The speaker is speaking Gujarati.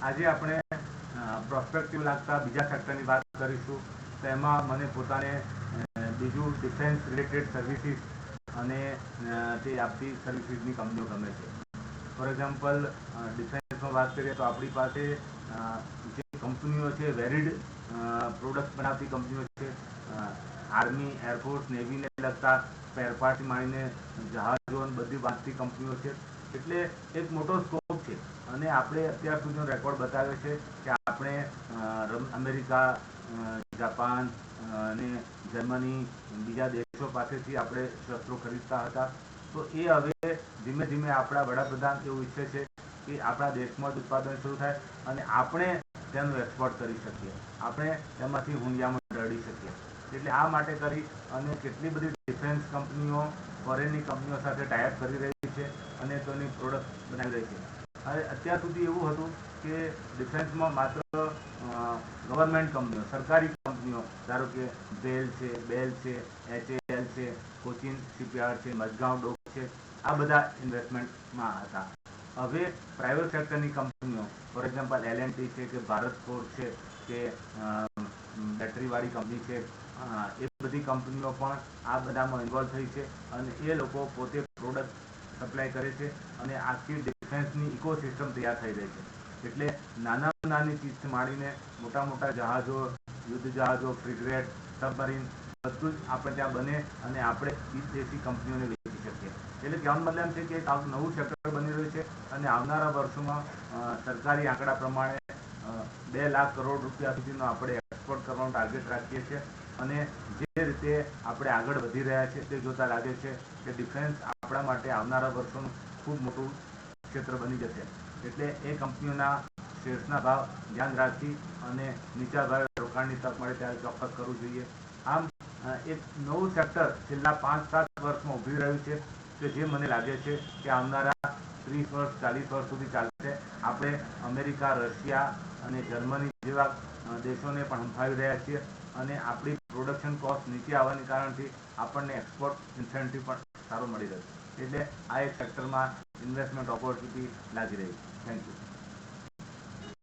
આજે આપણે પ્રોસ્પેક્ટિવ લાગતા બીજા સેક્ટરની વાત કરીશું. તો એમાં મને પોતાને બીજું ડિફેન્સ રિલેટેડ સર્વિસીસ અને તે આપતી સર્વિસીસની કંપનીઓ ગમે છે. ફોર એક્ઝામ્પલ, ડિફેન્સમાં વાત કરીએ તો આપણી પાસે જે કંપનીઓ છે વેરિડ પ્રોડક્ટ બનાવતી કંપનીઓ છે. આર્મી, એરફોર્સ, નેવીને લગતા સ્પેરપાર્ટથી માંડીને જહાજો બધી બાંધતી કંપનીઓ છે. એટલે એક મોટો સ્કોપ છે. અને આપણે અત્યાર સુધીનો રેકોર્ડ બતાવે છે કે આપણે અમેરિકા, જાપાન અને જર્મની, બીજા દેશો પાસેથી આપણે શસ્ત્રો ખરીદતા હતા. તો એ હવે ધીમે ધીમે આપણા વડાપ્રધાન એવું ઈચ્છે છે કે આપણા દેશમાં જ ઉત્પાદન શરૂ થાય અને આપણે તેનું એક્સપોર્ટ કરી શકીએ, આપણે તેમાંથી હુંડિયામણ રળી શકીએ. એટલે આ માટે કરી અને કેટલી બધી ડિફેન્સ કંપનીઓ ફોરેનની કંપનીઓ સાથે ટાઈઅપ કરી રહી છે અને તેની પ્રોડક્ટ બનાવી રહી છે. હવે અત્યાર સુધી એવું હતું કે ડિફેન્સમાં માત્ર ગવર્મેન્ટ કંપનીઓ, સરકારી કંપનીઓ, ધારો કે બેલ છે, HAL છે, કોચિન શિપયાર્ડ છે, મઝગાંવ ડોક છે, આ બધા ઇન્વેસ્ટમેન્ટમાં હતા. હવે પ્રાઇવેટ સેક્ટરની કંપનીઓ, ફોર એક્ઝામ્પલ L&T છે કે ભારત ફોર્જ છે કે બેટરીવાળી કંપની છે, એ બધી કંપનીઓ પણ આ બધામાં ઇન્વોલ્વ થઈ છે અને એ લોકો પોતે પ્રોડક્ટ સપ્લાય કરે છે અને આખી ડિફેન્સની ઇકોસિસ્ટમ તૈયાર થઈ રહી છે. એટલે નાની ચીજથી માંડીને મોટા મોટા જહાજો, યુદ્ધ જહાજો, ફ્રિગેટ, સબમરીન બધું જ આપણે ત્યાં બને અને આપણે દેશી કંપનીઓને વેચી શકીએ. એટલે કહેવાનો મતલબ એમ છે કે એક નવું સેક્ટર બની રહ્યું છે અને આવનારા વર્ષોમાં સરકારી આંકડા પ્રમાણે 2 લાખ કરોડ રૂપિયા સુધીનો આપણે એક્સપોર્ટ કરવાનો ટાર્ગેટ રાખીએ છીએ. અને જે રીતે આપણે આગળ વધી રહ્યા છીએ તે જોતા લાગે છે કે ડિફેન્સ આપણા માટે આવનારા વર્ષોનું ખૂબ મોટું ક્ષેત્ર બની જશે. એટલે એ કંપનીઓના શેર્સના ભાવ ધ્યાન રાખી અને નીચા ભાવે રોકાણની તક મળે ત્યારે ચોક્કસ કરવું જોઈએ. આમ એક નવું સેક્ટર છેલ્લા 5-7 વર્ષમાં ઉભરી રહ્યું છે કે જે મને લાગે છે કે આવનારા 30 વર્ષ, 40 વર્ષ સુધી ચાલશે. આપણે અમેરિકા, રશિયા અને જર્મની જેવા દેશોને પણ હંફાવી રહ્યા છીએ અને આપણી પ્રોડક્શન કોસ્ટ નીચે આવવાને કારણથી આપણને એક્સપોર્ટ ઇન્સેન્ટિવ પણ સારો મળી રહ્યો છે. એટલે આ એક સેક્ટરમાં ઇન્વેસ્ટમેન્ટ ઓપોર્ચ્યુનિટી લાગી રહી છે. Thank you.